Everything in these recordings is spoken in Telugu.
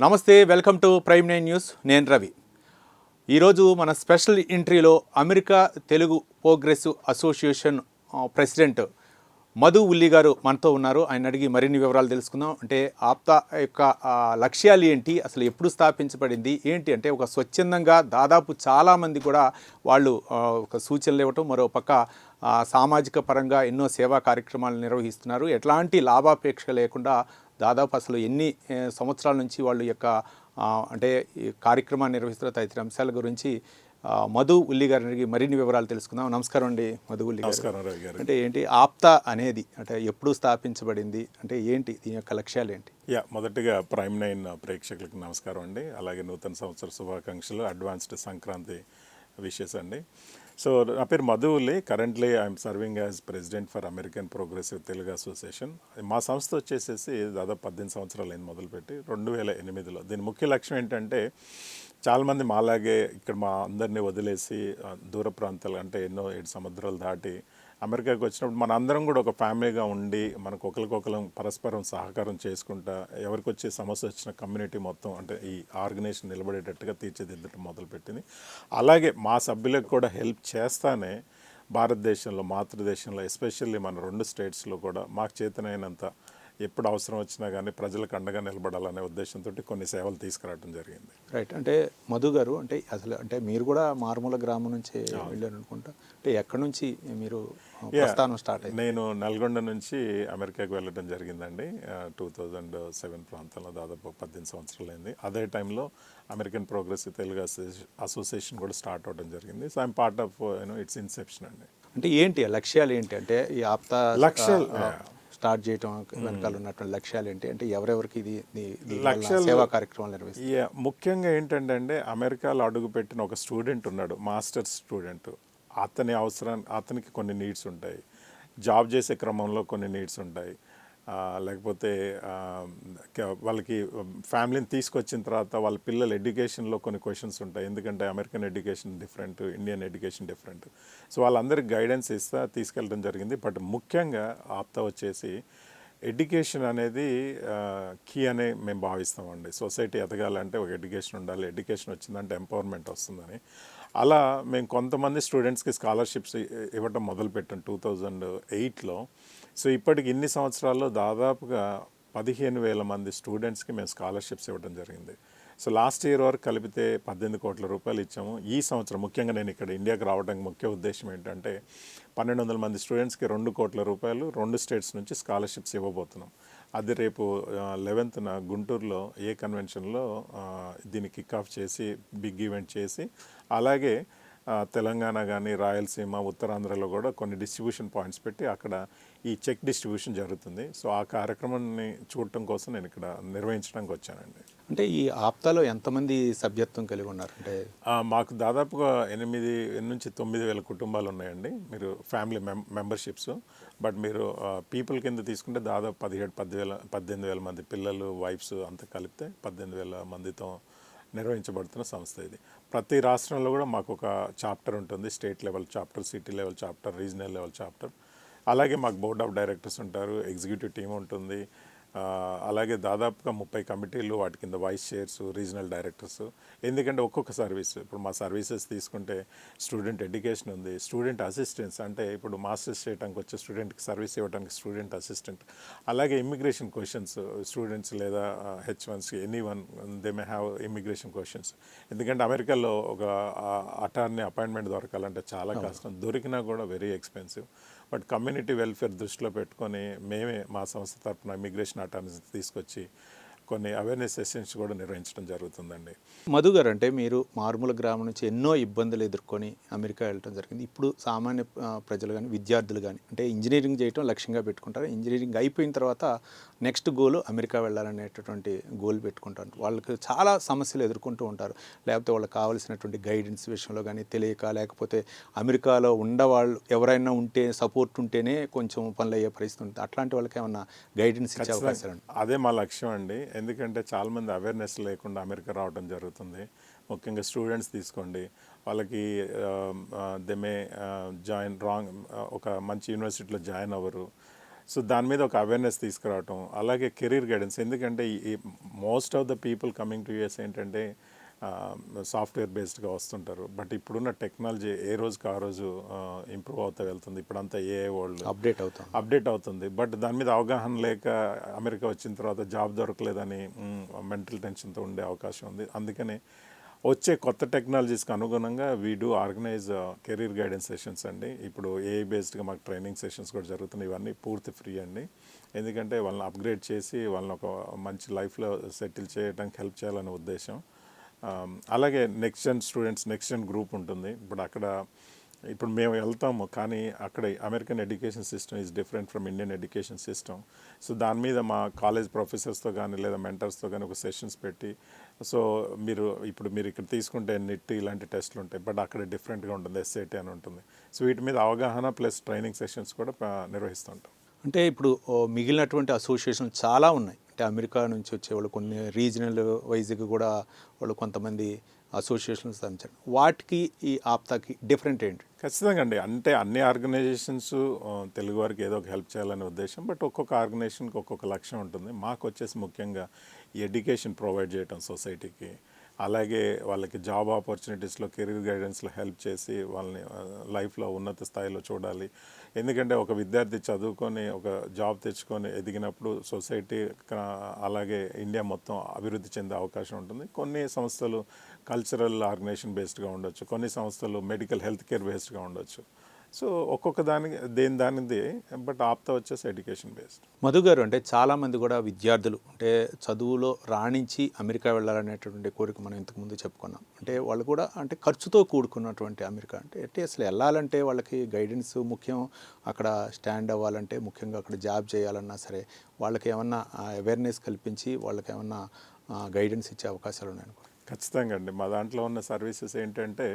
నమస్తే, welcome to prime nine news. నేను రవి. ఈరోజు మన స్పెషల్ ఎంట్రీలో America Telugu progressive association president Madhu Ulli గారు మనతో ఉన్నారు. ఆయన అడిగి మరిన్ని వివరాలు తెలుసుకుందాం. అంటే ఆప్తా యొక్క లక్ష్యాలు ఏంటి, అసలు ఎప్పుడు స్థాపించబడింది ఏంటి, అంటే ఒక స్వచ్ఛందంగా దాదాపు చాలామంది కూడా వాళ్ళు ఒక సూచనలు ఇవ్వటం, మరో పక్క సామాజిక పరంగా ఎన్నో సేవా కార్యక్రమాలు నిర్వహిస్తున్నారు. ఎట్లాంటి లాభాపేక్ష లేకుండా దాదాపు అసలు ఎన్ని సంవత్సరాల నుంచి వాళ్ళు యొక్క అంటే ఈ కార్యక్రమాన్ని నిర్వహిస్తున్న తదితర అంశాల గురించి మధు ఉల్లి గారికి మరిన్ని వివరాలు తెలుసుకుందాం. నమస్కారం అండి మధు ఉల్లి గారు. అంటే ఏంటి ఆప్తా అనేది, అంటే ఎప్పుడు స్థాపించబడింది, అంటే ఏంటి దీని యొక్క లక్ష్యాలు ఏంటి? మొదటిగా ప్రైమ్ నైన్ ప్రేక్షకులకు నమస్కారం అండి. అలాగే నూతన సంవత్సర శుభాకాంక్షలు, అడ్వాన్స్డ్ సంక్రాంతి విషెస్ అండి. సో నా పేరు మధు ఉల్లి. Currently I'm serving as president for American progressive Telugu association. మా సంస్థ వచ్చేసేసి దాదాపు 18 సంవత్సరాలు అయింది మొదలుపెట్టి 2008లో. దీని ముఖ్య లక్ష్యం ఏంటంటే, చాలామంది మాలాగే ఇక్కడ మా అందరినీ వదిలేసి దూర ప్రాంతాలు అంటే ఎన్నో 7 సముద్రాలు దాటి అమెరికాకి వచ్చినప్పుడు మన అందరం కూడా ఒక ఫ్యామిలీగా ఉండి మనకు ఒకరికొకరం పరస్పరం సహకారం చేసుకుంటా ఎవరికి వచ్చే సమస్య వచ్చిన కమ్యూనిటీ మొత్తం అంటే ఈ ఆర్గనైజేషన్ నిలబడేటట్టుగా తీర్చిదిద్దటం మొదలుపెట్టింది. అలాగే మా సభ్యులకు కూడా హెల్ప్ చేస్తానే భారతదేశంలో మాతృదేశంలో ఎస్పెషల్లీ మన 2 స్టేట్స్లో కూడా మాకు చేతనైనంత ఎప్పుడు అవసరం వచ్చినా కానీ ప్రజలకు అండగా నిలబడాలనే ఉద్దేశంతో కొన్ని సేవలు తీసుకురావడం జరిగింది. రైట్. అంటే మధు గారు, అంటే అసలు అంటే మీరు కూడా మారుమూల గ్రామం నుంచి వెళ్ళారు అనుకుంటా. అంటే ఎక్కడి నుంచి మీరు ప్రస్థానం స్టార్ట్ అయింది? నేను నల్గొండ నుంచి అమెరికాకి వెళ్ళడం జరిగిందండి. 2007 ప్రాంతంలో దాదాపు 18 సంవత్సరాలు అయింది. అదే టైంలో అమెరికన్ ప్రోగ్రెసివ్ తెలుగు అసోసియేషన్ కూడా స్టార్ట్ అవ్వడం జరిగింది. So I'm part of it's Inception అండి. అంటే ఏంటి లక్ష్యాలు ఏంటి, అంటే ఈ ఆప్తా లక్ష్యాలు స్టార్ట్ చేయడం వెనకాల ఉన్నటువంటి లక్ష్యాలు ఏంటి, అంటే ఎవరెవరికి ఇది సేవా కార్యక్రమాలు నిర్వహిస్తారు? ముఖ్యంగా ఏంటంటే అమెరికాలో అడుగుపెట్టిన ఒక స్టూడెంట్ ఉన్నాడు, మాస్టర్స్ స్టూడెంట్. అతనికి కొన్ని నీడ్స్ ఉంటాయి, జాబ్ చేసే క్రమంలో కొన్ని నీడ్స్ ఉంటాయి, లేకపోతే వాళ్ళకి ఫ్యామిలీని తీసుకొచ్చిన తర్వాత వాళ్ళ పిల్లల ఎడ్యుకేషన్లో కొన్ని క్వశ్చన్స్ ఉంటాయి. ఎందుకంటే American education different, Indian education different. So వాళ్ళందరికీ గైడెన్స్ తీసుకెళ్ళడం జరిగింది. బట్ ముఖ్యంగా ఆప్తా వచ్చేసి ఎడ్యుకేషన్ అనేది కీ అనే మేము భావిస్తామండి. సొసైటీ ఎదగాలంటే ఒక ఎడ్యుకేషన్ ఉండాలి, ఎడ్యుకేషన్ వచ్చిందంటే ఎంపవర్మెంట్ వస్తుందని. అలా మేము కొంతమంది స్టూడెంట్స్కి స్కాలర్షిప్స్ ఇవ్వడం మొదలుపెట్టాం 2008లో. సో ఇప్పటికి ఇన్ని సంవత్సరాల్లో దాదాపుగా 15,000 మంది స్టూడెంట్స్కి మేము స్కాలర్షిప్స్ ఇవ్వడం జరిగింది. సో లాస్ట్ ఇయర్ వరకు కలిపితే 18 కోట్ల రూపాయలు ఇచ్చాము. ఈ సంవత్సరం ముఖ్యంగా నేను ఇక్కడ ఇండియాకి రావడానికి ముఖ్య ఉద్దేశం ఏంటంటే 1,200 మంది స్టూడెంట్స్కి 2 కోట్ల రూపాయలు 2 స్టేట్స్ నుంచి స్కాలర్షిప్స్ ఇవ్వబోతున్నాం. అది రేపు 11న గుంటూరులో కన్వెన్షన్లో దీన్ని కిక్ ఆఫ్ చేసి బిగ్ ఈవెంట్ చేసి, అలాగే తెలంగాణ కానీ రాయలసీమ ఉత్తరాంధ్రలో కూడా కొన్ని డిస్ట్రిబ్యూషన్ పాయింట్స్ పెట్టి అక్కడ ఈ చెక్ డిస్ట్రిబ్యూషన్ జరుగుతుంది. సో ఆ కార్యక్రమాన్ని చూడటం కోసం నేను ఇక్కడ నిర్వహించడానికి వచ్చానండి. అంటే ఈ ఆప్తాలో ఎంతమంది సభ్యత్వం కలిగి ఉన్నారు? అంటే మాకు దాదాపుగా 8 నుంచి 9,000 కుటుంబాలు ఉన్నాయండి. మీరు ఫ్యామిలీ మెంబర్షిప్స్. బట్ మీరు పీపుల్ కింద తీసుకుంటే దాదాపు 18,000 మంది పిల్లలు, వైఫ్స్ అంతా కలిపితే 18,000 మందితో నిర్వహించబడుతున్న సంస్థ ఇది. ప్రతి రాష్ట్రంలో కూడా మాకు ఒక చాప్టర్ ఉంటుంది. State level chapter, city level chapter, regional level chapter. అలాగే మాకు బోర్డ్ ఆఫ్ డైరెక్టర్స్ ఉంటారు, ఎగ్జిక్యూటివ్ టీం ఉంటుంది. అలాగే దాదాపుగా 30 కమిటీలు, వాటి కింద వైస్ చైర్స్, రీజనల్ డైరెక్టర్స్. ఎందుకంటే ఒక్కొక్క సర్వీస్, ఇప్పుడు మా సర్వీసెస్ తీసుకుంటే స్టూడెంట్ ఎడ్యుకేషన్ ఉంది, స్టూడెంట్ అసిస్టెన్స్ అంటే ఇప్పుడు మాస్టర్స్ చేయడానికి వచ్చే స్టూడెంట్కి సర్వీస్ ఇవ్వడానికి స్టూడెంట్ అసిస్టెంట్. అలాగే ఇమ్మిగ్రేషన్ క్వశ్చన్స్, స్టూడెంట్స్ లేదా H1s anyone they may have immigration questions. ఎందుకంటే అమెరికాలో ఒక అటార్నీ అపాయింట్మెంట్ దొరకాలంటే చాలా కష్టం, దొరికినా కూడా very expensive. But community welfare దృష్టిలో పెట్టుకొని మేమే మా సంస్థ తరఫున ఇమిగ్రేషన్ అటార్నీస్ తీసుకొచ్చి కొన్ని అవేర్నెస్ సెషన్స్ కూడా నిర్వహించడం జరుగుతుందండి. మధు గారు, అంటే మీరు మారుమూల గ్రామం నుంచి ఎన్నో ఇబ్బందులు ఎదుర్కొని అమెరికా వెళ్ళడం జరిగింది. ఇప్పుడు సామాన్య ప్రజలు కానీ విద్యార్థులు కానీ అంటే ఇంజనీరింగ్ చేయటం లక్ష్యంగా పెట్టుకుంటారు. ఇంజనీరింగ్ అయిపోయిన తర్వాత నెక్స్ట్ గోల్ అమెరికా వెళ్ళాలనేటటువంటి గోల్ పెట్టుకుంటారు. వాళ్ళకి చాలా సమస్యలు ఎదుర్కొంటూ ఉంటారు. లేకపోతే వాళ్ళకి కావాల్సినటువంటి గైడెన్స్ విషయంలో కానీ తెలియక, లేకపోతే అమెరికాలో ఉండవాళ్ళు ఎవరైనా ఉంటే సపోర్ట్ ఉంటేనే కొంచెం పనులు అయ్యే పరిస్థితి ఉంటుంది. అట్లాంటి వాళ్ళకి ఏమన్నా గైడెన్స్ ఇచ్చే అవకాశాలు? అదే మా లక్ష్యం అండి. ఎందుకంటే చాలామంది అవేర్నెస్ లేకుండా అమెరికా రావడం జరుగుతుంది. ముఖ్యంగా స్టూడెంట్స్ తీసుకోండి, వాళ్ళకి దే మే జాయిన్ రాంగ్ ఒక మంచి యూనివర్సిటీలో జాయిన్ అవ్వరు. సో దాని మీద ఒక అవేర్నెస్ తీసుకురావటం, అలాగే కెరీర్ గైడెన్స్. ఎందుకంటే ఈ most of the people coming to US ఏంటంటే సాఫ్ట్వేర్ బేస్డ్గా వస్తుంటారు. బట్ ఇప్పుడున్న టెక్నాలజీ ఏ రోజుకి ఆ రోజు ఇంప్రూవ్ అవుతూ వెళ్తుంది. ఇప్పుడంతా ఏఐ వరల్డ్ అప్డేట్ అవుతుంది. బట్ దాని మీద అవగాహన లేక అమెరికా వచ్చిన తర్వాత జాబ్ దొరకలేదని మెంటల్ టెన్షన్తో ఉండే అవకాశం ఉంది. అందుకని వచ్చే కొత్త టెక్నాలజీస్కి అనుగుణంగా we do organise career guidance sessions అండి. ఇప్పుడు ఏఐ బేస్డ్గా మాకు ట్రైనింగ్ సెషన్స్ కూడా జరుగుతున్నాయి. ఇవన్నీ పూర్తి ఫ్రీ అండి. ఎందుకంటే వాళ్ళని అప్గ్రేడ్ చేసి వాళ్ళని ఒక మంచి లైఫ్లో సెటిల్ చేయడానికి హెల్ప్ చేయాలనే ఉద్దేశం. అలాగే next Jan students, next Jan group ఉంటుంది. ఇప్పుడు మేము వెళ్తాము, కానీ అక్కడ American education system is different from Indian education system. So దాని మీద మా కాలేజ్ ప్రొఫెసర్స్తో కానీ లేదా మెంటర్స్తో కానీ ఒక సెషన్స్ పెట్టి, సో మీరు ఇక్కడ తీసుకుంటే నిట్ ఇలాంటి టెస్ట్లు ఉంటాయి, బట్ అక్కడ డిఫరెంట్గా ఉంటుంది, ఎస్ఏటి అని ఉంటుంది. సో వీటి మీద అవగాహన ప్లస్ ట్రైనింగ్ సెషన్స్ కూడా నిర్వహిస్తుంటాం. అంటే ఇప్పుడు మిగిలినటువంటి అసోసియేషన్ చాలా ఉన్నాయి. అంటే అమెరికా నుంచి వచ్చేవాళ్ళు కొన్ని రీజనల్ వైజ్గా కూడా వాళ్ళు కొంతమంది అసోసియేషన్స్ స్థాపించారు. వాటికి ఈ ఆప్తాకి డిఫరెంట్ ఏంటి? ఖచ్చితంగా అండి. అంటే అన్ని ఆర్గనైజేషన్స్ తెలుగు వారికి ఏదో ఒక హెల్ప్ చేయాలనే ఉద్దేశం, బట్ ఒక్కొక్క ఆర్గనైజేషన్కి ఒక్కొక్క లక్ష్యం ఉంటుంది. మాకు వచ్చేసి ముఖ్యంగా ఎడ్యుకేషన్ ప్రొవైడ్ చేయటం సొసైటీకి, అలాగే వాళ్ళకి జాబ్ ఆపర్చునిటీస్లో కెరీర్ గైడెన్స్లో హెల్ప్ చేసి వాళ్ళని లైఫ్లో ఉన్నత స్థాయిలో చూడాలి. ఎందుకంటే ఒక విద్యార్థి చదువుకొని ఒక జాబ్ తెచ్చుకొని ఎదిగినప్పుడు సొసైటీ అలాగే ఇండియా మొత్తం అభివృద్ధి చెందే అవకాశం ఉంటుంది. కొన్ని సంస్థలు కల్చరల్ ఆర్గనైజేషన్ బేస్డ్గా ఉండొచ్చు, కొన్ని సంస్థలు మెడికల్ హెల్త్ కేర్ బేస్డ్గా ఉండొచ్చు. సో ఒక్కొక్క దానికి దానిది, బట్ ఆప్తా వచ్చేసి ఎడ్యుకేషన్ బేస్డ్. మధు గారు, అంటే చాలామంది కూడా విద్యార్థులు అంటే చదువులో రాణించి అమెరికా వెళ్ళాలనేటువంటి కోరిక మనం ఇంతకుముందు చెప్పుకున్నాం. అంటే వాళ్ళు కూడా అంటే ఖర్చుతో కూడుకున్నటువంటి అమెరికా అంటే అసలు వెళ్ళాలంటే వాళ్ళకి గైడెన్స్ ముఖ్యం. అక్కడ స్టాండ్ అవ్వాలంటే ముఖ్యంగా అక్కడ జాబ్ చేయాలన్నా సరే వాళ్ళకి ఏమన్నా అవేర్నెస్ కల్పించి వాళ్ళకి ఏమన్నా గైడెన్స్ ఇచ్చే అవకాశాలు ఉన్నాయనుకో. ఖచ్చితంగా అండి. మా దాంట్లో ఉన్న సర్వీసెస్ ఏంటంటే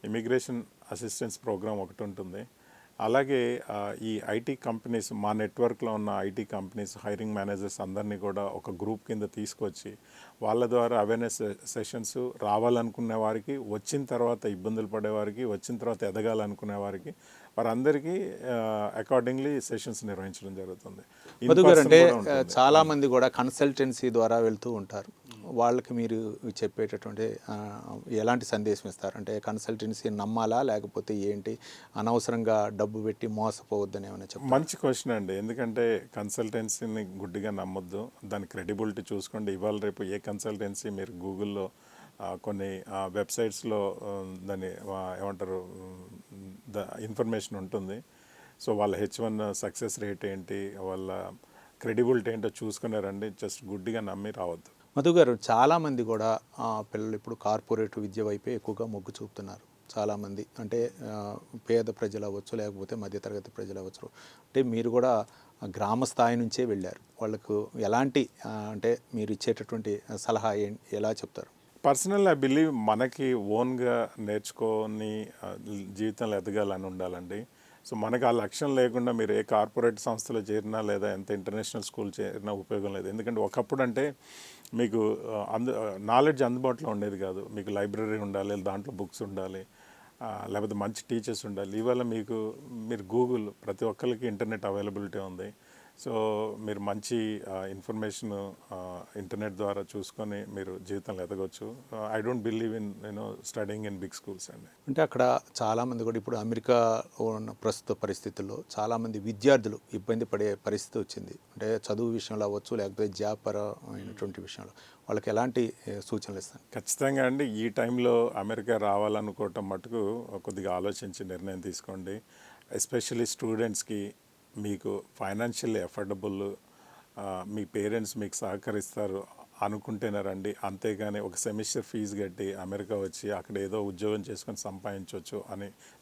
ఇమిగ్రేషన్ అసిస్టెన్స్ ప్రోగ్రామ్ ఒకటి ఉంటుంది. అలాగే ఈ ఐటీ కంపెనీస్, మా నెట్వర్క్లో ఉన్న ఐటీ కంపెనీస్ హైరింగ్ మేనేజర్స్ అందరినీ కూడా ఒక గ్రూప్ కింద తీసుకొచ్చి వాళ్ళ ద్వారా అవేర్నెస్ సెషన్స్, రావాలనుకునే వారికి, వచ్చిన తర్వాత ఇబ్బందులు పడేవారికి, వచ్చిన తర్వాత ఎదగాలనుకునే వారికి, వారందరికీ అకార్డింగ్లీ సెషన్స్ నిర్వహించడం జరుగుతుంది. అంటే చాలామంది కూడా కన్సల్టెన్సీ ద్వారా వెళ్తూ ఉంటారు. వాళ్ళకి మీరు చెప్పేటటువంటి ఎలాంటి సందేశం ఇస్తారు? అంటే కన్సల్టెన్సీ నమ్మాలా లేకపోతే ఏంటి, అనవసరంగా డబ్బు పెట్టి మోసపోవద్దని ఏమైనా చెప్పారు? మంచి క్వశ్చన్ అండి. ఎందుకంటే కన్సల్టెన్సీని గుడ్డిగా నమ్మొద్దు, దాని క్రెడిబిలిటీ చూసుకోండి. ఇవాళ రేపు ఏ కన్సల్టెన్సీ మీరు గూగుల్లో కొన్ని వెబ్సైట్స్లో దాన్ని ఏమంటారు ఇన్ఫర్మేషన్ ఉంటుంది. సో వాళ్ళ H1 సక్సెస్ రేట్ ఏంటి, వాళ్ళ క్రెడిబిలిటీ ఏంటో చూసుకున్నారండి. జస్ట్ గుడ్డిగా నమ్మి రావద్దు. మధు గారు, చాలామంది కూడా పిల్లలు ఇప్పుడు కార్పొరేట్ విద్య వైపే ఎక్కువగా మొగ్గు చూపుతున్నారు. చాలామంది అంటే పేద ప్రజలు అవ్వచ్చు, లేకపోతే మధ్యతరగతి ప్రజలు అవ్వచ్చు. అంటే మీరు కూడా గ్రామ స్థాయి నుంచే వెళ్ళారు. వాళ్ళకు ఎలాంటి అంటే మీరు ఇచ్చేటటువంటి సలహా ఎలా చెప్తారు? పర్సనల్ ఐ బిలీవ్ మనకి ఓన్గా నేర్చుకొని జీవితంలో ఎదగాలని ఉండాలండి. సో మనకు ఆ లక్ష్యం లేకుండా మీరు ఏ కార్పొరేట్ సంస్థలో చేరినా లేదా ఎంత ఇంటర్నేషనల్ స్కూల్ చేరినా ఉపయోగం లేదు. ఎందుకంటే ఒకప్పుడు అంటే మీకు నాలెడ్జ్ అందుబాటులో ఉండేది కాదు. మీకు లైబ్రరీ ఉండాలి, దాంట్లో బుక్స్ ఉండాలి, లేకపోతే మంచి టీచర్స్ ఉండాలి. ఇవాళ మీరు గూగుల్, ప్రతి ఒక్కరికి ఇంటర్నెట్ అవైలబిలిటీ ఉంది. సో మీరు మంచి ఇన్ఫర్మేషన్ ఇంటర్నెట్ ద్వారా చూసుకొని మీరు జీవితంలో ఎదగవచ్చు. I don't believe in studying in big schools అండి. అంటే అక్కడ చాలామంది కూడా ఇప్పుడు అమెరికా ఉన్న ప్రస్తుత పరిస్థితుల్లో చాలామంది విద్యార్థులు ఇబ్బంది పడే పరిస్థితి వచ్చింది. అంటే చదువు విషయంలో అవ్వచ్చు, లేకపోతే జాబ్ పరమైనటువంటి విషయంలో వాళ్ళకి ఎలాంటి సూచనలు ఇస్తాను? ఖచ్చితంగా అండి. ఈ టైంలో అమెరికా రావాలనుకోవటం మటుకు కొద్దిగా ఆలోచించి నిర్ణయం తీసుకోండి. ఎస్పెషల్లీ స్టూడెంట్స్కి మీకు ఫైనాన్షియల్లీ ఎఫర్డబుల్, మీ పేరెంట్స్ మీకు సహకరిస్తారు అనుకుంటేనే రండి. అంతేగాని ఒక సెమిస్టర్ ఫీజు కట్టి అమెరికా వచ్చి అక్కడ ఏదో ఉద్యోగం చేసుకొని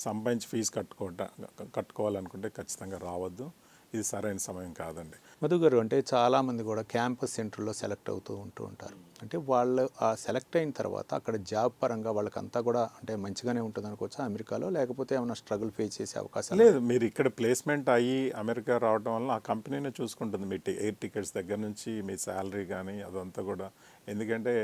సంపాదించి ఫీజు కట్టుకోవాలనుకుంటే ఖచ్చితంగా రావద్దు. ఇది సరైన సమయం కాదండి. మధు గారు, అంటే చాలామంది కూడా క్యాంపస్ సెంటర్లో సెలెక్ట్ అవుతూ ఉంటారు. అంటే వాళ్ళు ఆ సెలెక్ట్ అయిన తర్వాత అక్కడ జాబ్ పరంగా వాళ్ళకంతా కూడా అంటే మంచిగానే ఉంటుంది అనుకోవచ్చా అమెరికాలో, లేకపోతే ఏమైనా స్ట్రగుల్ ఫేస్ చేసే అవకాశాలు లేదు, మీరు ఇక్కడ ప్లేస్మెంట్ అయ్యి అమెరికా రావడం వల్ల ఆ కంపెనీనే చూసుకుంటుంది మీ ఎయిర్ టికెట్స్ దగ్గర నుంచి మీ శాలరీ కానీ అదంతా కూడా. ఎందుకంటే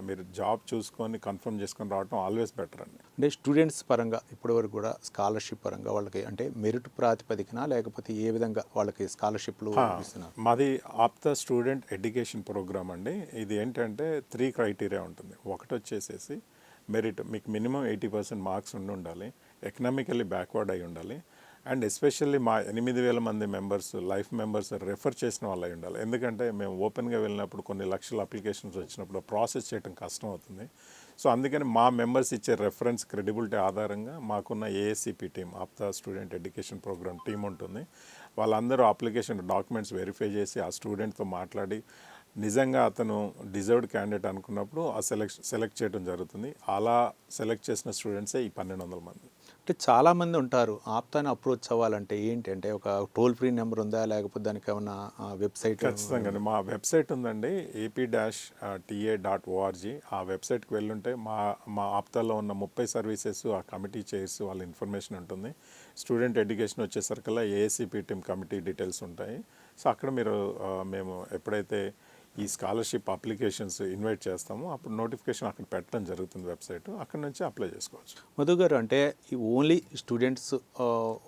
మీరు జాబ్ చూసుకొని కన్ఫర్మ్ చేసుకొని రావడం ఆల్వేస్ బెటర్ అండి. అంటే స్టూడెంట్స్ పరంగా ఇప్పటివరకు కూడా స్కాలర్షిప్ పరంగా వాళ్ళకి అంటే మెరిట్ ప్రాతిపదికన, లేకపోతే ఏ విధంగా వాళ్ళకి స్కాలర్షిప్లు ఇస్తున్నారు? మాది ఆప్తా స్టూడెంట్ ఎడ్యుకేషన్ ప్రోగ్రామ్ అండి. ఇది ఏంటంటే 3 క్రైటీరియా ఉంటుంది. ఒకటి వచ్చేసేసి మెరిట్, మీకు మినిమం 80% మార్క్స్ ఉండాలి, ఎకనామికల్లీ బ్యాక్వర్డ్ అయి ఉండాలి, అండ్ ఎస్పెషల్లీ మా 8,000 మంది మెంబర్స్ లైఫ్ మెంబర్స్ రెఫర్ చేసిన వాళ్ళు అయి ఉండాలి. ఎందుకంటే మేము ఓపెన్గా వెళ్ళినప్పుడు కొన్ని లక్షల అప్లికేషన్స్ వచ్చినప్పుడు ప్రాసెస్ చేయడం కష్టం అవుతుంది. సో అందుకని మా మెంబర్స్ ఇచ్చే రెఫరెన్స్ క్రెడిబిలిటీ ఆధారంగా మాకున్న ASCP team, Aapta student education program team ఉంటుంది. వాళ్ళందరూ అప్లికేషన్ డాక్యుమెంట్స్ వెరిఫై చేసి ఆ స్టూడెంట్తో మాట్లాడి నిజంగా అతను డిజర్వ్డ్ క్యాండిడేట్ అనుకున్నప్పుడు ఆ సెలెక్ట్ చేయడం జరుగుతుంది. అలా సెలెక్ట్ చేసిన స్టూడెంట్సే ఈ 1,200 మంది. అంటే చాలామంది ఉంటారు ఆప్తాని అప్రోచ్ అవ్వాలంటే ఏంటి అంటే ఒక టోల్ ఫ్రీ నెంబర్ ఉందా, లేకపోతే దానికి ఏమన్నా వెబ్సైట్? ఖచ్చితంగా మా వెబ్సైట్ ఉందండి, ap-ta.org. ఆ వెబ్సైట్కి వెళ్ళుంటే మా ఆప్తాలో ఉన్న 30 సర్వీసెస్, ఆ కమిటీ చైర్స్ వాళ్ళ ఇన్ఫర్మేషన్ ఉంటుంది. స్టూడెంట్ ఎడ్యుకేషన్ వచ్చేసరికల్లా ఏఎస్సిపి టీమ్ కమిటీ డీటెయిల్స్ ఉంటాయి. సో అక్కడ మీరు మేము ఎప్పుడైతే ఈ స్కాలర్షిప్ అప్లికేషన్స్ ఇన్వైట్ చేస్తామో అప్పుడు నోటిఫికేషన్ అక్కడ పెట్టడం జరుగుతుంది వెబ్సైట్, అక్కడ నుంచి అప్లై చేసుకోవచ్చు. మధు గారు, అంటే ఈ ఓన్లీ స్టూడెంట్స్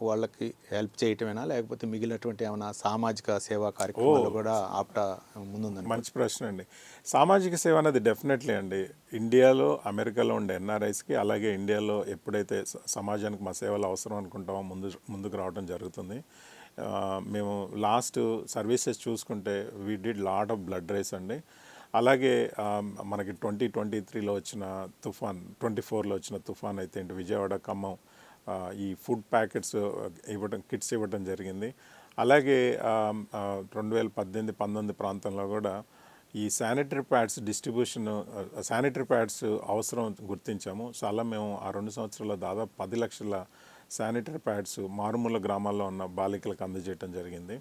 వాళ్ళకి హెల్ప్ చేయటమేనా, లేకపోతే మిగిలినటువంటి ఏమైనా సామాజిక సేవా కార్యక్రమాలు కూడా ఆప్టా ముందుందండి? మంచి ప్రశ్న అండి. సామాజిక సేవ అనేది డెఫినెట్లీ అండి. ఇండియాలో అమెరికాలో ఉండే ఎన్ఆర్ఐస్కి, అలాగే ఇండియాలో ఎప్పుడైతే సమాజానికి మా సేవలు అవసరం అనుకుంటామో ముందుకు రావడం జరుగుతుంది. మేము లాస్ట్ సర్వీసెస్ చూసుకుంటే we did lot of blood rice అండి. అలాగే మనకి 2023లో వచ్చిన తుఫాన్, 24లో వచ్చిన తుఫాన్ అయితే ఏంటి, విజయవాడ ఖమ్మం ఈ ఫుడ్ ప్యాకెట్స్ ఇవ్వడం, కిట్స్ ఇవ్వడం జరిగింది. అలాగే 2018-19 ప్రాంతంలో కూడా ఈ sanitary pads distribution, sanitary pads అవసరం గుర్తించాము. సో అలా మేము ఆ 2 సంవత్సరాల్లో దాదాపు 10 లక్షల శానిటరీ ప్యాడ్స్ మారుమూల గ్రామాల్లో ఉన్న బాలికలకు అందజేయడం జరిగింది.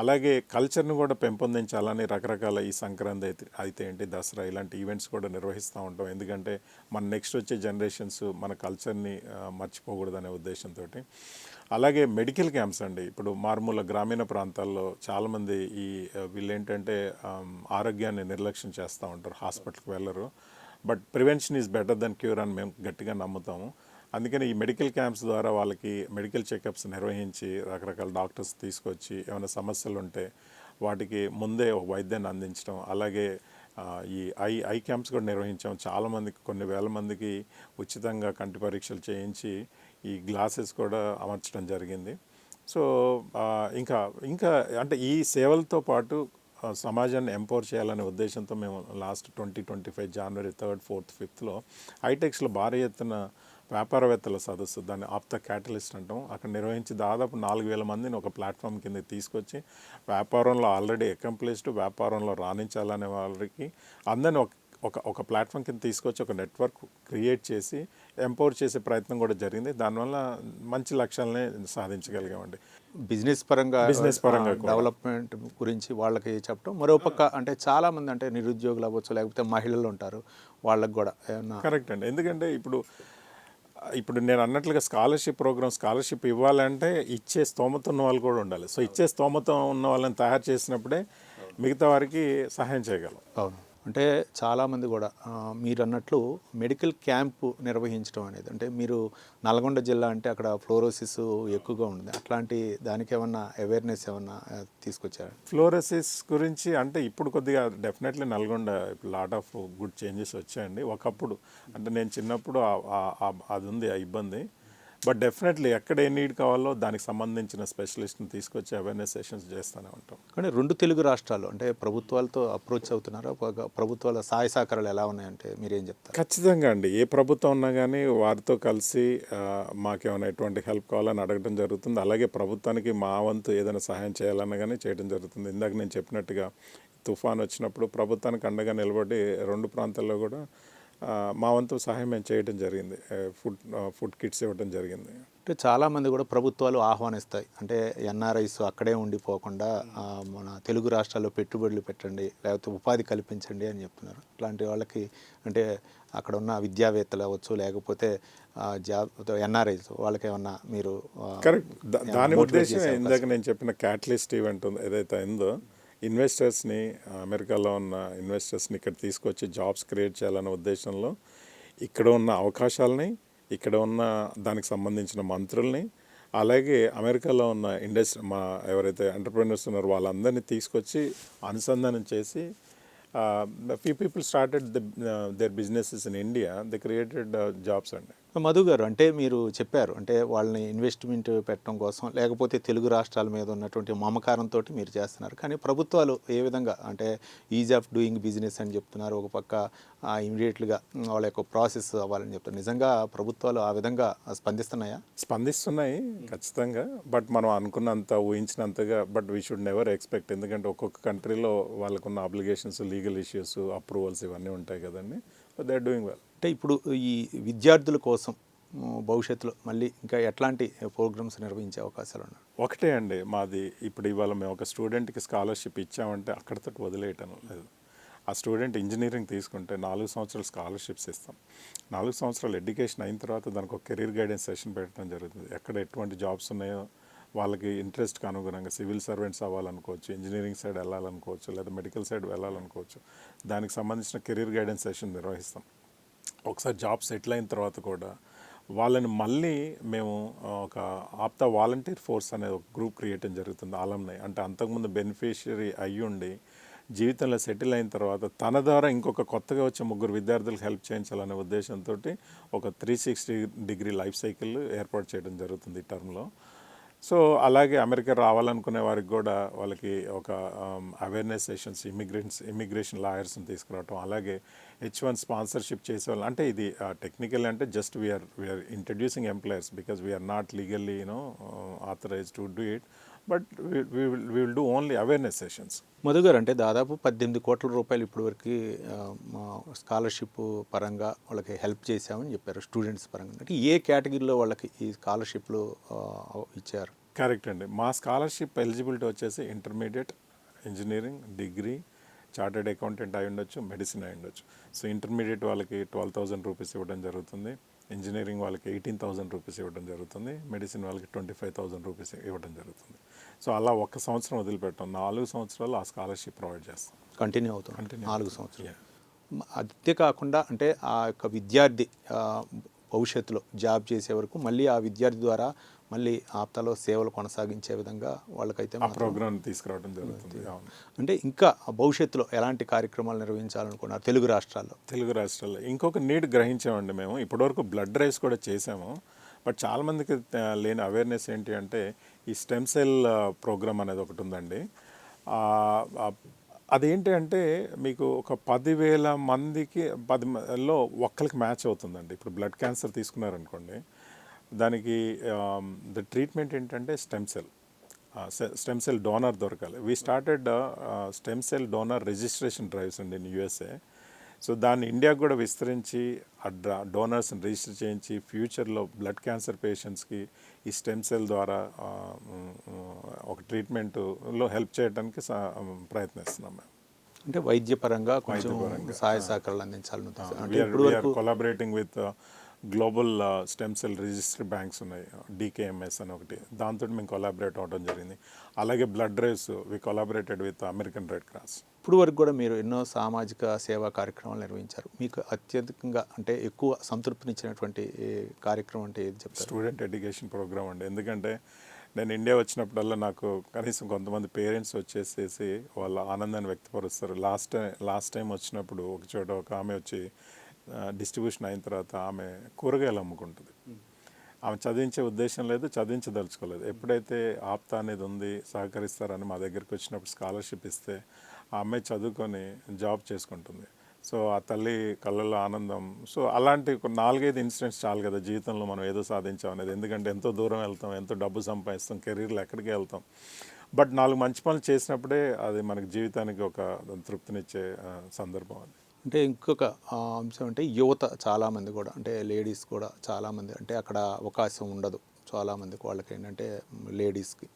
అలాగే కల్చర్ని కూడా పెంపొందించాలని రకరకాల ఈ సంక్రాంతి అయితే ఏంటి, దసరా ఇలాంటి ఈవెంట్స్ కూడా నిర్వహిస్తూ ఉంటాం. ఎందుకంటే మన నెక్స్ట్ వచ్చే జనరేషన్స్ మన కల్చర్ని మర్చిపోకూడదనే ఉద్దేశంతో. అలాగే మెడికల్ క్యాంప్స్ అండి. ఇప్పుడు మారుమూల గ్రామీణ ప్రాంతాల్లో చాలామంది వీళ్ళు ఏంటంటే ఆరోగ్యాన్ని నిర్లక్ష్యం చేస్తూ ఉంటారు, హాస్పిటల్కి వెళ్ళరు. But prevention is better than cure అని మేము గట్టిగా నమ్ముతాము. అందుకని ఈ మెడికల్ క్యాంప్స్ ద్వారా వాళ్ళకి మెడికల్ చెకప్స్ నిర్వహించి రకరకాల డాక్టర్స్ తీసుకొచ్చి ఏమైనా సమస్యలు ఉంటే వాటికి ముందే వైద్యాన్ని అందించడం. అలాగే ఈ ఐ క్యాంప్స్ కూడా నిర్వహించాం. చాలామందికి, కొన్ని వేల మందికి ఉచితంగా కంటి పరీక్షలు చేయించి ఈ గ్లాసెస్ కూడా అమర్చడం జరిగింది. సో ఇంకా అంటే ఈ సేవలతో పాటు సమాజాన్ని ఎంపవర్ చేయాలనే ఉద్దేశంతో మేము లాస్ట్ 2025 జనవరి 3rd, 4th, 5thలో హైటెక్స్లో భారీ ఎత్తున వ్యాపారవేత్తల సదస్సు, దాన్ని ఆప్తా క్యాటలిస్ట్ అంటాం, అక్కడ నిర్వహించి దాదాపు 4,000 మందిని ఒక ప్లాట్ఫామ్ కింద తీసుకొచ్చి వ్యాపారంలో ఆల్రెడీ అకంప్లిష్డ్, వ్యాపారంలో రాణించాలనే వాళ్ళకి అందరినీ ఒక ప్లాట్ఫామ్ కింద తీసుకొచ్చి ఒక నెట్వర్క్ క్రియేట్ చేసి ఎంపవర్ చేసే ప్రయత్నం కూడా జరిగింది. దానివల్ల మంచి లక్ష్యాలనే సాధించగలిగామండి. బిజినెస్ పరంగా డెవలప్మెంట్ గురించి వాళ్ళకి చెప్పడం, మరోపక్క అంటే చాలామంది అంటే నిరుద్యోగులు అవ్వచ్చు, లేకపోతే మహిళలు ఉంటారు, వాళ్ళకి కూడా ఏమన్నా? కరెక్ట్ అండి. ఎందుకంటే ఇప్పుడు నేను అన్నట్లుగా స్కాలర్షిప్ ఇవ్వాలంటే ఇచ్చే స్తోమత ఉన్న వాళ్ళు కూడా ఉండాలి. సో ఇచ్చే స్తోమత ఉన్న వాళ్ళని తయారు చేసినప్పుడే మిగతా వారికి సహాయం చేయగలం. అవును. అంటే చాలామంది కూడా మీరు అన్నట్లు మెడికల్ క్యాంపు నిర్వహించడం అనేది, అంటే మీరు నల్గొండ జిల్లా అంటే అక్కడ ఫ్లోరోసిస్ ఎక్కువగా ఉంది, అట్లాంటి దానికి ఏమన్నా అవేర్నెస్ ఏమన్నా తీసుకొచ్చారు? ఫ్లోరోసిస్ గురించి అంటే ఇప్పుడు కొద్దిగా definitely Nalgonda lot of good changes వచ్చాయండి. ఒకప్పుడు అంటే నేను చిన్నప్పుడు అది ఉంది, ఆ ఇబ్బంది. బట్ డెఫినెట్లీ ఎక్కడ ఏ నీడ్ కావాలో దానికి సంబంధించిన స్పెషలిస్ట్ని తీసుకొచ్చి అవేర్నెస్ సెషన్స్ చేస్తూనే ఉంటాం. కానీ 2 తెలుగు రాష్ట్రాలు అంటే ప్రభుత్వాలతో అప్రోచ్ అవుతున్నారా? ప్రభుత్వాల సహాయ సహకారాలు ఎలా ఉన్నాయంటే మీరేం చెప్తారు? ఖచ్చితంగా అండి. ఏ ప్రభుత్వం ఉన్నా కానీ వారితో కలిసి మాకేమైనా ఎటువంటి హెల్ప్ కావాలని అడగడం జరుగుతుంది. అలాగే ప్రభుత్వానికి మా వంతు ఏదైనా సహాయం చేయాలన్నా కానీ చేయడం జరుగుతుంది. ఇందాక నేను చెప్పినట్టుగా తుఫాన్ వచ్చినప్పుడు ప్రభుత్వానికి అండగా నిలబడి 2 ప్రాంతాల్లో కూడా మా వంతు సహాయం మేము చేయడం జరిగింది. ఫుడ్ కిట్స్ ఇవ్వడం జరిగింది. అంటే చాలామంది కూడా ప్రభుత్వాలు ఆహ్వానిస్తాయి. అంటే ఎన్ఆర్ఐస్ అక్కడే ఉండిపోకుండా మన తెలుగు రాష్ట్రాల్లో పెట్టుబడులు పెట్టండి, లేకపోతే ఉపాధి కల్పించండి అని చెప్తున్నారు. ఇట్లాంటి వాళ్ళకి అంటే అక్కడ ఉన్న విద్యావేత్తలు అవ్వచ్చు, లేకపోతే జాబ్ ఎన్ఆర్ఐస్ వాళ్ళకి ఏమన్నా మీరు కరెక్ట్. దాని motivate ఉద్దేశం చేసే ఇందాక అవకాశం? నేను చెప్పిన క్యాటలిస్ట్ ఈవెంట్ ఏదైతే అయిందో, ఇన్వెస్టర్స్ని, అమెరికాలో ఉన్న ఇన్వెస్టర్స్ని ఇక్కడ తీసుకొచ్చి జాబ్స్ క్రియేట్ చేయాలనే ఉద్దేశంలో ఇక్కడ ఉన్న అవకాశాలని, ఇక్కడ ఉన్న దానికి సంబంధించిన మంత్రుల్ని, అలాగే అమెరికాలో ఉన్న మా ఎవరైతే ఎంటర్ప్రెన్యూర్స్ ఉన్నారో వాళ్ళందరినీ తీసుకొచ్చి అనుసంధానం చేసి few people started their businesses in India. They created jobs అండి. మధు గారు, అంటే మీరు చెప్పారు అంటే వాళ్ళని ఇన్వెస్ట్మెంట్ పెట్టడం కోసం, లేకపోతే తెలుగు రాష్ట్రాల మీద ఉన్నటువంటి మమకారంతో మీరు చేస్తున్నారు. కానీ ప్రభుత్వాలు ఏ విధంగా అంటే ఈజ్ ఆఫ్ డూయింగ్ బిజినెస్ అని చెప్తున్నారు, ఒక పక్క ఇమీడియట్గా వాళ్ళ యొక్క ప్రాసెస్ అవ్వాలని చెప్తారు. నిజంగా ప్రభుత్వాలు ఆ విధంగా స్పందిస్తున్నాయా? స్పందిస్తున్నాయి ఖచ్చితంగా. బట్ మనం అనుకున్నంత, ఊహించినంతగా but we should never expect. ఎందుకంటే ఒక్కొక్క కంట్రీలో వాళ్ళకున్న అబ్లిగేషన్స్, లీగల్ ఇష్యూస్, అప్రూవల్స్ ఇవన్నీ ఉంటాయి కదండి. They are doing well. అంటే ఇప్పుడు ఈ విద్యార్థుల కోసం భవిష్యత్తులో మళ్ళీ ఇంకా ఎట్లాంటి ప్రోగ్రామ్స్ నిర్వహించే అవకాశాలు ఉన్నాయి? ఒకటే అండి మాది. ఇప్పుడు ఇవాళ మేము ఒక స్టూడెంట్కి స్కాలర్షిప్ ఇచ్చామంటే అక్కడితో వదిలేయటం లేదు. ఆ స్టూడెంట్ ఇంజనీరింగ్ తీసుకుంటే 4 సంవత్సరాలు స్కాలర్షిప్స్ ఇస్తాం. 4 సంవత్సరాలు ఎడ్యుకేషన్ అయిన తర్వాత దానికి ఒక కెరీర్ గైడెన్స్ సెషన్ పెట్టడం జరుగుతుంది. ఎక్కడ ఎటువంటి జాబ్స్ ఉన్నాయో వాళ్ళకి ఇంట్రెస్ట్కి అనుగుణంగా సివిల్ సర్వెంట్స్ అవ్వాలనుకోవచ్చు, ఇంజనీరింగ్ సైడ్ వెళ్ళాలనుకోవచ్చు, లేదా మెడికల్ సైడ్ వెళ్ళాలనుకోవచ్చు, దానికి సంబంధించిన కెరీర్ గైడెన్స్ సెషన్ నిర్వహిస్తాం. ఒకసారి జాబ్ సెటిల్ అయిన తర్వాత కూడా వాళ్ళని మళ్ళీ మేము ఒక ఆప్తా వాలంటీర్ ఫోర్స్ అనే ఒక గ్రూప్ క్రియేట్ జరుగుతుంది. ఆలంనై అంటే అంతకుముందు బెనిఫిషియరీ అయ్యుండి జీవితంలో సెటిల్ అయిన తర్వాత తన ద్వారా ఇంకొక కొత్తగా వచ్చే 3 విద్యార్థులకు హెల్ప్ చేయించాలనే ఉద్దేశంతో ఒక 360 డిగ్రీ లైఫ్ సైకిల్ ఏర్పాటు చేయడం జరుగుతుంది ఈ టర్మ్లో. సో అలాగే అమెరికా రావాలనుకునే వారికి కూడా వాళ్ళకి ఒక అవేర్నెస్ సెషన్స్, ఇమిగ్రేషన్ లాయర్స్ని తీసుకురావటం, అలాగే H1 స్పాన్సర్షిప్ చేసేవాళ్ళు. అంటే ఇది టెక్నికల్ అంటే just we're introducing employers because we're not legally authorized to do it, but we will do only awareness sessions. Madhu garu, అంటే దాదాపు 18 కోట్ల రూపాయలు ఇప్పటివరకు స్కాలర్షిప్ పరంగా వాళ్ళకి హెల్ప్ చేశామని చెప్పారు, స్టూడెంట్స్ పరంగా. అంటే ఏ కేటగిరీలో వాళ్ళకి ఈ స్కాలర్షిప్లు ఇచ్చారు? కరెక్ట్ అండి. మా స్కాలర్షిప్ ఎలిజిబిలిటీ వచ్చేసి intermediate, engineering, degree, chartered accountant అయి ఉండొచ్చు, మెడిసిన్ అయి ఉండొచ్చు. సో ఇంటర్మీడియట్ వాళ్ళకి 12,000 రూపీస్ ఇవ్వడం జరుగుతుంది, ఇంజనీరింగ్ వాళ్ళకి 18,000 రూపీస్ ఇవ్వడం జరుగుతుంది, మెడిసిన్ వాళ్ళకి 25,000 రూపీస్ ఇవ్వడం జరుగుతుంది. సో అలా 1 సంవత్సరం వదిలిపెట్టాం, 4 సంవత్సరాలు ఆ స్కాలర్షిప్ ప్రొవైడ్ చేస్తాం. కంటిన్యూ అవుతుంది 4 సంవత్సరాలు. అంతే కాకుండా అంటే ఆ యొక్క విద్యార్థి భవిష్యత్తులో జాబ్ చేసే వరకు మళ్ళీ ఆ విద్యార్థి ద్వారా మళ్ళీ ఆప్తాలో సేవలు కొనసాగించే విధంగా వాళ్ళకైతే ఆ ప్రోగ్రామ్ తీసుకురావడం జరుగుతుంది. అంటే ఇంకా భవిష్యత్తులో ఎలాంటి కార్యక్రమాలు నిర్వహించాలనుకున్నారు తెలుగు రాష్ట్రాల్లో? తెలుగు రాష్ట్రాల్లో ఇంకొక నీడ్ గ్రహించామండి మేము. ఇప్పటివరకు బ్లడ్ డ్రైవ్స్ కూడా చేసాము, బట్ చాలామందికి లేని అవేర్నెస్ ఏంటి అంటే ఈ స్టెమ్ సెల్ ప్రోగ్రామ్ అనేది ఒకటి ఉందండి. అదేంటి అంటే మీకు ఒక 10,000 మందికి 10లో ఒక్కరికి మ్యాచ్ అవుతుందండి. ఇప్పుడు బ్లడ్ క్యాన్సర్ తీసుకున్నారనుకోండి, దానికి ద ట్రీట్మెంట్ ఏంటంటే స్టెమ్ సెల్ డోనర్ దొరకాలి. We started stem cell donor registration drives అండి ఇన్ USA. సో దాన్ని ఇండియాకు కూడా విస్తరించి ఆ డోనర్స్ని రిజిస్టర్ చేయించి ఫ్యూచర్లో బ్లడ్ క్యాన్సర్ పేషెంట్స్కి ఈ స్టెమ్ సెల్ ద్వారా ఒక ట్రీట్మెంట్లో హెల్ప్ చేయడానికి ప్రయత్నిస్తున్నాం మేము. అంటే వైద్యపరంగా కొంచెం సహాయ సహకారాలు అందించాలని collaborating with global stem cell register banks ఉన్నాయి, DKMS అని ఒకటి, దాంతో మేము కొలాబరేట్ అవ్వడం జరిగింది. అలాగే blood drives we collaborated with American Red Cross. ఇప్పుడు వరకు కూడా మీరు ఎన్నో సామాజిక సేవా కార్యక్రమాలు నిర్వహించారు. మీకు అత్యధికంగా అంటే ఎక్కువ సంతృప్తినిచ్చినటువంటి కార్యక్రమం అంటే ఏది చెప్తారు? స్టూడెంట్ ఎడ్యుకేషన్ ప్రోగ్రామ్ అండి. ఎందుకంటే నేను ఇండియా వచ్చినప్పుడల్లా నాకు కనీసం కొంతమంది పేరెంట్స్ వచ్చేసేసి వాళ్ళ ఆనందాన్ని వ్యక్తపరుస్తారు. లాస్ట్ టైం వచ్చినప్పుడు ఒక చోట ఒక ఆమె వచ్చి డిస్ట్రిబ్యూషన్ అయిన తర్వాత ఆమె కూరగాయలు అమ్ముకుంటుంది. ఆమె చదివించే ఉద్దేశం లేదు, చదివించదలుచుకోలేదు. ఎప్పుడైతే ఆప్తా అనేది ఉంది, సహకరిస్తారని మా దగ్గరికి వచ్చినప్పుడు స్కాలర్షిప్ ఇస్తే ఆ అమ్మాయి చదువుకొని జాబ్ చేసుకుంటుంది. సో ఆ తల్లి కళ్ళల్లో ఆనందం. సో అలాంటి 4-5 ఇన్సిడెంట్స్ చాలు కదా జీవితంలో మనం ఏదో సాధించాం అనేది. ఎందుకంటే ఎంతో దూరం వెళ్తాం, ఎంతో డబ్బు సంపాదిస్తాం, కెరీర్లో ఎక్కడికి వెళ్తాం, బట్ 4 మంచి పనులు చేసినప్పుడే అది మనకి జీవితానికి ఒక తృప్తినిచ్చే సందర్భం అది. అంటే ఇంకొక అంశం అంటే యువత చాలామంది కూడా అంటే లేడీస్ కూడా చాలామంది అంటే అక్కడ అవకాశం ఉండదు చాలామందికి వాళ్ళకి ఏంటంటే లేడీస్కి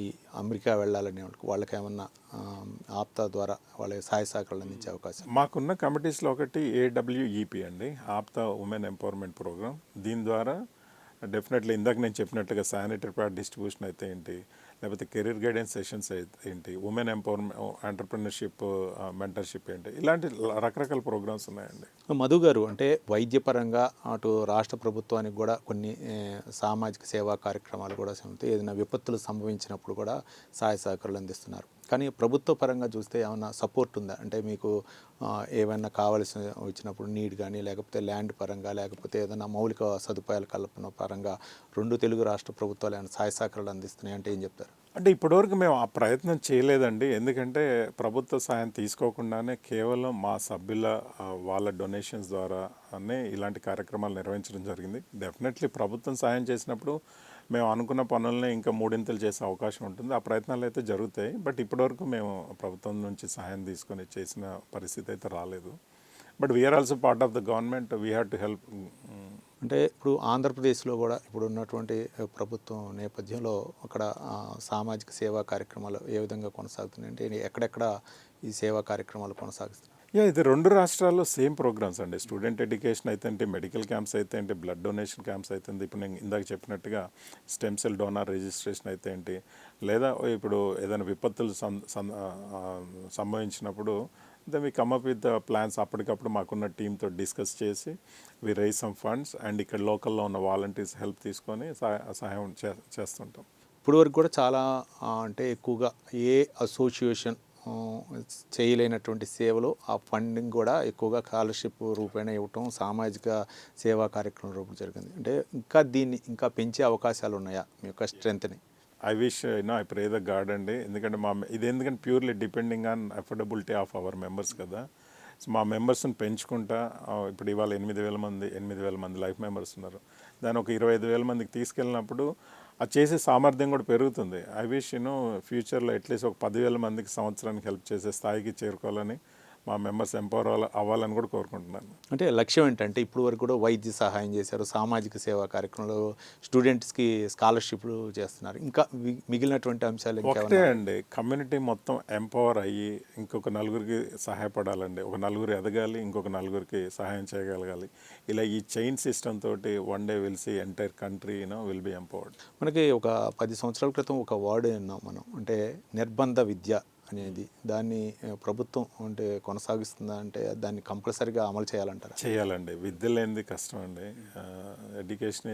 ఈ అమెరికా వెళ్ళాలనే వాళ్ళకి ఏమన్నా ఆప్తా ద్వారా వాళ్ళ సహాయ సహకారాలు అందించే అవకాశం. మాకున్న కమిటీస్లో ఒకటి ఏడబ్ల్యూఈపీ అండి, ఆప్తా ఉమెన్ ఎంపవర్మెంట్ ప్రోగ్రామ్. దీని ద్వారా డెఫినెట్లీ ఇందాక నేను చెప్పినట్టుగా శానిటరీ ప్యాడ్ డిస్ట్రిబ్యూషన్ అయితే ఏంటి, లేకపోతే కెరీర్ గైడెన్స్ సెషన్స్ అయితే ఏంటి, ఉమెన్ ఎంపవర్మెంట్ ఎంటర్ప్రినర్షిప్ మెంటర్షిప్ ఏంటి, ఇలాంటి రకరకాల ప్రోగ్రామ్స్ ఉన్నాయండి. మధు గారు, అంటే వైద్యపరంగా అటు రాష్ట్ర ప్రభుత్వానికి కూడా కొన్ని సామాజిక సేవా కార్యక్రమాలు కూడా ఏదైనా విపత్తులు సంభవించినప్పుడు కూడా సహాయ సహకారాలు అందిస్తున్నారు. కానీ ప్రభుత్వ పరంగా చూస్తే ఏమైనా సపోర్ట్ ఉందా? అంటే మీకు ఏమైనా కావాల్సి వచ్చినప్పుడు నీడ్ కానీ, లేకపోతే ల్యాండ్ పరంగా, లేకపోతే ఏదైనా మౌలిక సదుపాయాల కల్పన పరంగా 2 తెలుగు రాష్ట్ర ప్రభుత్వాలు ఏమైనా సహాయ సహకారాలు అందిస్తున్నాయి అంటే ఏం చెప్తారు? అంటే ఇప్పటివరకు మేము ఆ ప్రయత్నం చేయలేదండి. ఎందుకంటే ప్రభుత్వ సాయం తీసుకోకుండానే కేవలం మా సభ్యుల వాళ్ళ డొనేషన్స్ ద్వారానే ఇలాంటి కార్యక్రమాలు నిర్వహించడం జరిగింది. డెఫినెట్లీ ప్రభుత్వం సాయం చేసినప్పుడు మేము అనుకున్న పనులనే ఇంకా మూడింతలు చేసే అవకాశం ఉంటుంది. ఆ ప్రయత్నాలు అయితే జరుగుతాయి. బట్ ఇప్పటివరకు మేము ప్రభుత్వం నుంచి సహాయం తీసుకొని చేసిన పరిస్థితి అయితే రాలేదు. But we're also part of the government, we have to help. అంటే ఇప్పుడు ఆంధ్రప్రదేశ్లో కూడా ఇప్పుడు ఉన్నటువంటి ప్రభుత్వం నేపథ్యంలో అక్కడ సామాజిక సేవా కార్యక్రమాలు ఏ విధంగా కొనసాగుతున్నాయి, అంటే ఎక్కడెక్కడ ఈ సేవా కార్యక్రమాలు కొనసాగుతున్నాయి? ఇది 2 రాష్ట్రాల్లో సేమ్ ప్రోగ్రామ్స్ అండి. స్టూడెంట్ ఎడ్యుకేషన్ అయితే ఏంటి, మెడికల్ క్యాంప్స్ అయితే ఏంటి, బ్లడ్ డొనేషన్ క్యాంప్స్ అయితే ఏంటి, ఇప్పుడు నేను ఇందాక చెప్పినట్టుగా స్టెమ్ సెల్ డోనార్ రిజిస్ట్రేషన్ అయితే ఏంటి, లేదా ఇప్పుడు ఏదైనా విపత్తులు సంభవించినప్పుడు we come up with plans. అప్పటికప్పుడు మాకున్న టీంతో డిస్కస్ చేసి we raise some funds and ఇక్కడ లోకల్లో ఉన్న వాలంటీర్స్ హెల్ప్ తీసుకొని సహాయం చేస్తుంటాం. ఇప్పుడు వరకు కూడా చాలా అంటే ఎక్కువగా ఏ అసోసియేషన్ చేయలేనటువంటి సేవలు ఆ ఫండింగ్ కూడా ఎక్కువగా స్కాలర్షిప్ రూపేణ ఇవ్వటం, సామాజిక సేవా కార్యక్రమం రూపం జరిగింది. అంటే ఇంకా దీన్ని ఇంకా పెంచే అవకాశాలు ఉన్నాయా మీ యొక్క స్ట్రెంత్ని? I wish I pray the god అండి. ఎందుకంటే ఇది ఎందుకంటే purely depending on affordability of our members కదా. సో మా మెంబర్స్ని పెంచుకుంటా ఇప్పుడు ఇవాళ 8,000 మంది లైఫ్ మెంబర్స్ ఉన్నారు. దాన్ని ఒక 25,000 మందికి తీసుకెళ్ళినప్పుడు అది చేసే సామర్థ్యం కూడా పెరుగుతుంది. ఐ విష్ ఫ్యూచర్లో అట్లీస్ట్ ఒక 10,000 మందికి సంవత్సరానికి హెల్ప్ చేసే స్థాయికి చేరుకోవాలని, మా మెంబర్స్ ఎంపవర్ అవ్వాలని కూడా కోరుకుంటున్నాను. అంటే లక్ష్యం ఏంటంటే ఇప్పుడు వరకు కూడా వైద్య సహాయం చేశారు, సామాజిక సేవా కార్యక్రమంలో స్టూడెంట్స్కి స్కాలర్షిప్లు చేస్తున్నారు. ఇంకా మిగిలినటువంటి అంశాలు ఒకటే అండి, కమ్యూనిటీ మొత్తం ఎంపవర్ అయ్యి ఇంకొక నలుగురికి సహాయపడాలండి. ఒక నలుగురు ఎదగాలి, ఇంకొక నలుగురికి సహాయం చేయగలగాలి. ఇలా ఈ చైన్ సిస్టమ్ తోటి one day will see entire country will be empowered. మనకి ఒక 10 సంవత్సరాల క్రితం ఒక వర్డ్ విన్నాం మనం, అంటే నిర్బంధ విద్య అనేది. దాన్ని ప్రభుత్వం అంటే కొనసాగిస్తుందా, అంటే దాన్ని కంపల్సరీగా అమలు చేయాలంటారా? చేయాలండి. విద్య లేనిది కష్టం అండి. Education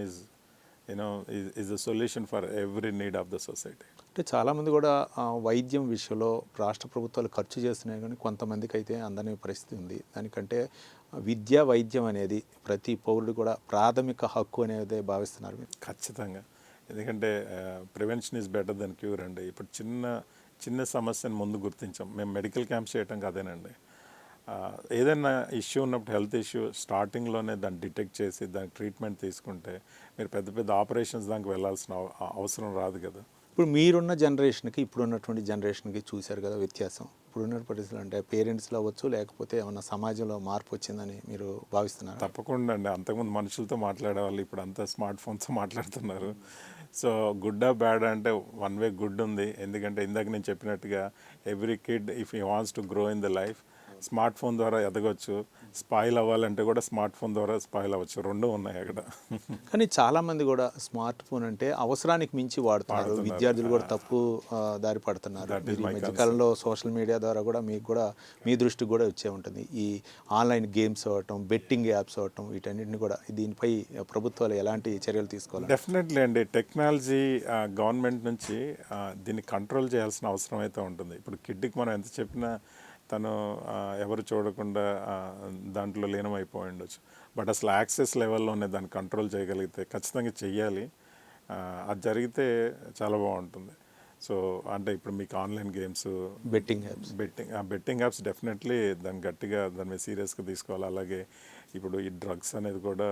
is the solution for every need of the society. అంటే చాలామంది కూడా వైద్యం విషయంలో రాష్ట్ర ప్రభుత్వాలు ఖర్చు చేస్తున్నాయి, కానీ కొంతమందికి అయితే అందని పరిస్థితి ఉంది. దానికంటే విద్య, వైద్యం అనేది ప్రతి పౌరుడు కూడా ప్రాథమిక హక్కు అనేది భావిస్తున్నారు మీరు? ఖచ్చితంగా. ఎందుకంటే prevention is better than cure అండి. ఇప్పుడు చిన్న సమస్యను ముందు గుర్తించాం. మేము మెడికల్ క్యాంప్స్ చేయటం కాదేనండి. ఏదైనా ఇష్యూ ఉన్నప్పుడు, హెల్త్ ఇష్యూ స్టార్టింగ్లోనే దాన్ని డిటెక్ట్ చేసి దానికి ట్రీట్మెంట్ తీసుకుంటే మీరు పెద్ద ఆపరేషన్స్ దానికి వెళ్ళాల్సిన అవసరం రాదు కదా. ఇప్పుడు మీరున్న జనరేషన్కి ఇప్పుడున్నటువంటి జనరేషన్కి చూశారు కదా వ్యత్యాసం. ఇప్పుడున్న పరిస్థితులు అంటే పేరెంట్స్లో అవ్వచ్చు, లేకపోతే ఏమన్నా సమాజంలో మార్పు వచ్చిందని మీరు భావిస్తున్నారు? తప్పకుండా అండి. అంతకుముందు మనుషులతో మాట్లాడేవాళ్ళు, ఇప్పుడు అంతా స్మార్ట్ ఫోన్తో మాట్లాడుతున్నారు. సో గుడ్ ఆ బ్యాడ్ అంటే వన్ వే గుడ్ ఉంది. ఎందుకంటే ఇందాక నేను చెప్పినట్టుగా every kid if he wants to grow in the life, smart phone ద్వారా ఎదగొచ్చు. స్పాయిల్ అవ్వాలంటే కూడా స్మార్ట్ ఫోన్ ద్వారా స్పాయిల్ అవ్వచ్చు. 2 ఉన్నాయి అక్కడ. కానీ చాలామంది కూడా స్మార్ట్ ఫోన్ అంటే అవసరానికి మించి వాడుతున్నారు. విద్యార్థులు కూడా తప్పు దారి పడుతున్నారు. ఈ మధ్యకాలంలో సోషల్ మీడియా ద్వారా కూడా మీకు కూడా మీ దృష్టికి కూడా వచ్చే ఉంటుంది. ఈ ఆన్లైన్ గేమ్స్ అవ్వటం, బెట్టింగ్ యాప్స్ అవ్వటం, వీటన్నిటిని కూడా దీనిపై ప్రభుత్వాలు ఎలాంటి చర్యలు తీసుకోవాలి? డెఫినెట్లీ అండి. టెక్నాలజీ గవర్నమెంట్ నుంచి దీన్ని కంట్రోల్ చేయాల్సిన అవసరం అయితే ఉంటుంది. ఇప్పుడు కిడ్కి మనం ఎంత చెప్పినా తను ఎవరు చూడకుండా దాంట్లో లీనమైపోయి ఉండొచ్చు. బట్ అసలు యాక్సెస్ లెవెల్లోనే దాన్ని కంట్రోల్ చేయగలిగితే ఖచ్చితంగా చెయ్యాలి. అది జరిగితే చాలా బాగుంటుంది. సో అంటే ఇప్పుడు మీకు online games, betting apps definitely దాన్ని గట్టిగా దాని మీద సీరియస్గా తీసుకోవాలి. అలాగే ఇప్పుడు ఈ డ్రగ్స్ అనేది కూడా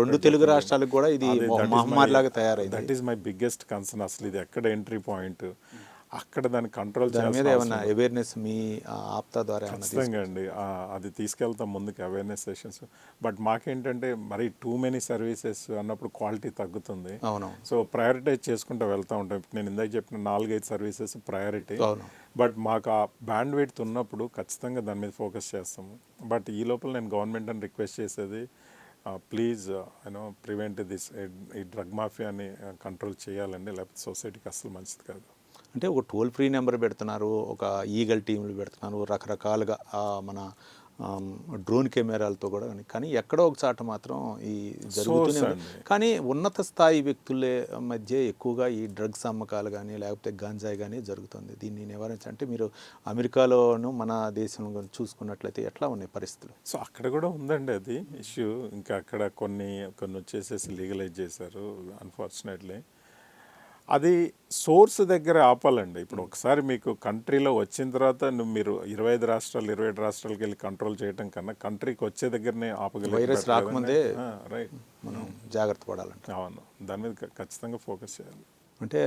2 తెలుగు రాష్ట్రాలకు కూడా ఇది మహమ్మారిలాగా తయారైంది. That is my biggest concern. అసలు ఇది ఎక్కడ ఎంట్రీ పాయింట్? అక్కడ దాన్ని కంట్రోల్ దాని మీద చేయాల్సిన ఏమన్నా అవేర్నెస్ మీ ఆప్తా ద్వారా ఏమన్నా ఖచ్చితంగా అండి అది తీసుకెళ్తాం ముందుకు అవేర్నెస్ సెషన్స్. బట్ మాకేంటంటే మరి టూ మెనీ సర్వీసెస్ అన్నప్పుడు క్వాలిటీ తగ్గుతుంది. అవునవును. సో ప్రయారిటైజ్ చేసుకుంటూ వెళ్తూ ఉంటాం. ఇప్పుడు నేను ఇందాక చెప్పిన 4-5 సర్వీసెస్ ప్రయారిటీ. అవును. బట్ మాకు ఆ బ్యాండ్ విడ్త్ ఉన్నప్పుడు ఖచ్చితంగా దాని మీద ఫోకస్ చేస్తాము. బట్ ఈ లోపల నేను గవర్నమెంట్ అని రిక్వెస్ట్ చేసేది, ప్లీజ్ ప్రివెంట్ దిస్, ఈ డ్రగ్ మాఫియాని కంట్రోల్ చేయాలండి, లేకపోతే సొసైటీకి అస్సలు మంచిది కాదు. అంటే ఒక టోల్ ఫ్రీ నెంబర్ పెడుతున్నారు, ఒక ఈగల్ టీంలు పెడుతున్నారు, రకరకాలుగా మన డ్రోన్ కెమెరాలతో కూడా కానీ ఎక్కడో ఒక చాట మాత్రం ఈ జరుగుతూనే ఉంది. కానీ ఉన్నత స్థాయి వ్యక్తుల మధ్య ఎక్కువగా ఈ డ్రగ్స్ అమ్మకాలు కానీ లేకపోతే గంజాయి కానీ జరుగుతుంది. దీన్ని నివారించాలంటే మీరు అమెరికాలోను మన దేశంలో చూసుకున్నట్లయితే ఎట్లా ఉన్నాయి పరిస్థితులు? సో అక్కడ కూడా ఉందండి అది ఇష్యూ. ఇంకా అక్కడ కొన్ని వచ్చేసేసి లీగలైజ్ చేశారు అన్ఫార్చునేట్లీ. అది సోర్స్ దగ్గర ఆపాలండి. ఇప్పుడు ఒకసారి మీకు కంట్రీలో వచ్చిన తర్వాత మీరు 25 రాష్ట్రాలు 27 రాష్ట్రాలకి వెళ్ళి కంట్రోల్ చేయడం కన్నా కంట్రీకి వచ్చే దగ్గరనే ఆపగలిగే వైరస్ రాకముందే రైట్ మనం జాగ్రత్త పడాలంటే. అవును, దాని మీద ఖచ్చితంగా ఫోకస్ చేయాలి. అంటే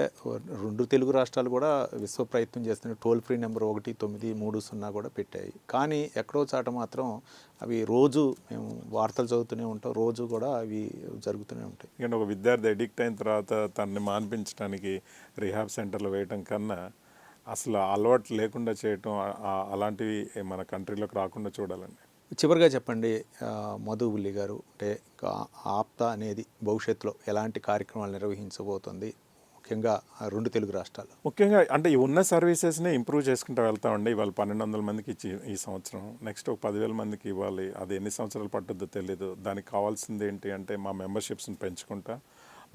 2 తెలుగు రాష్ట్రాలు కూడా విశ్వ ప్రయత్నం చేస్తున్నాయి. టోల్ ఫ్రీ నెంబర్ 1930 కూడా పెట్టాయి. కానీ ఎక్కడో చాట మాత్రం అవి రోజు మేము వార్తలు చదువుతూనే ఉంటాం, రోజు కూడా అవి జరుగుతూనే ఉంటాయి. ఎందుకంటే ఒక విద్యార్థి అడిక్ట్ అయిన తర్వాత తనని మాన్పించడానికి రిహాబ్ సెంటర్లో వేయటం కన్నా అసలు అలవాటు లేకుండా చేయటం, అలాంటివి మన కంట్రీలోకి రాకుండా చూడాలండి. చివరిగా చెప్పండి మధు ఉల్లి గారు, అంటే ఆప్తా అనేది భవిష్యత్తులో ఎలాంటి కార్యక్రమాలు నిర్వహించబోతుంది, ముఖ్యంగా 2 తెలుగు రాష్ట్రాలు? ముఖ్యంగా అంటే ఈ ఉన్న సర్వీసెస్ని ఇంప్రూవ్ చేసుకుంటూ వెళ్తామండి. ఇవాళ 1200 మందికి ఇచ్చి ఈ సంవత్సరం, నెక్స్ట్ ఒక 10,000 మందికి ఇవ్వాలి. అది ఎన్ని సంవత్సరాలు పట్టుద్దో తెలియదు. దానికి కావాల్సింది ఏంటి అంటే మా మెంబర్షిప్స్ని పెంచుకుంటా,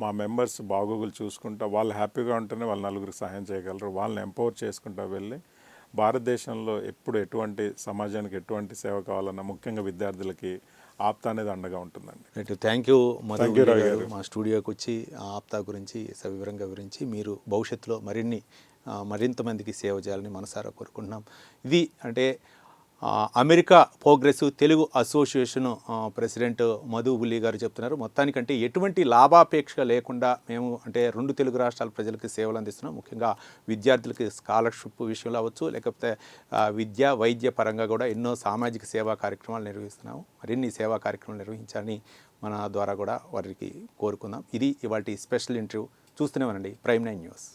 మా మెంబర్స్ బాగోగులు చూసుకుంటా, వాళ్ళు హ్యాపీగా ఉంటేనే వాళ్ళు నలుగురికి సహాయం చేయగలరు. వాళ్ళని ఎంపవర్ చేసుకుంటూ వెళ్ళి భారతదేశంలో ఎప్పుడు ఎటువంటి సమాజానికి ఎటువంటి సేవ కావాలన్నా ముఖ్యంగా విద్యార్థులకి ఆప్తా అనేది అండగా ఉంటుందండి. థ్యాంక్ యూ మధు గారు, మా స్టూడియోకి వచ్చి ఆప్తా గురించి సవివరంగా వివరించి మీరు భవిష్యత్తులో మరింత మందికి సేవ చేయాలని మనసారా కోరుకుంటున్నాం. ఇది అంటే America progressive Telugu association president Madhu Ulli గారు చెప్తున్నారు. మొత్తానికంటే ఎటువంటి లాభాపేక్ష లేకుండా మేము అంటే 2 తెలుగు రాష్ట్రాల ప్రజలకు సేవలు అందిస్తున్నాం. ముఖ్యంగా విద్యార్థులకి స్కాలర్షిప్ విషయంలో అవ్వచ్చు, లేకపోతే విద్య వైద్య పరంగా కూడా ఎన్నో సామాజిక సేవా కార్యక్రమాలు నిర్వహిస్తున్నాము. మరిన్ని సేవా కార్యక్రమాలు నిర్వహించాలని మన ద్వారా కూడా వారికి కోరుకుందాం. ఇది ఇవాళ స్పెషల్ ఇంటర్వ్యూ. చూస్తూనే ఉండండి ప్రైమ్ 9 న్యూస్.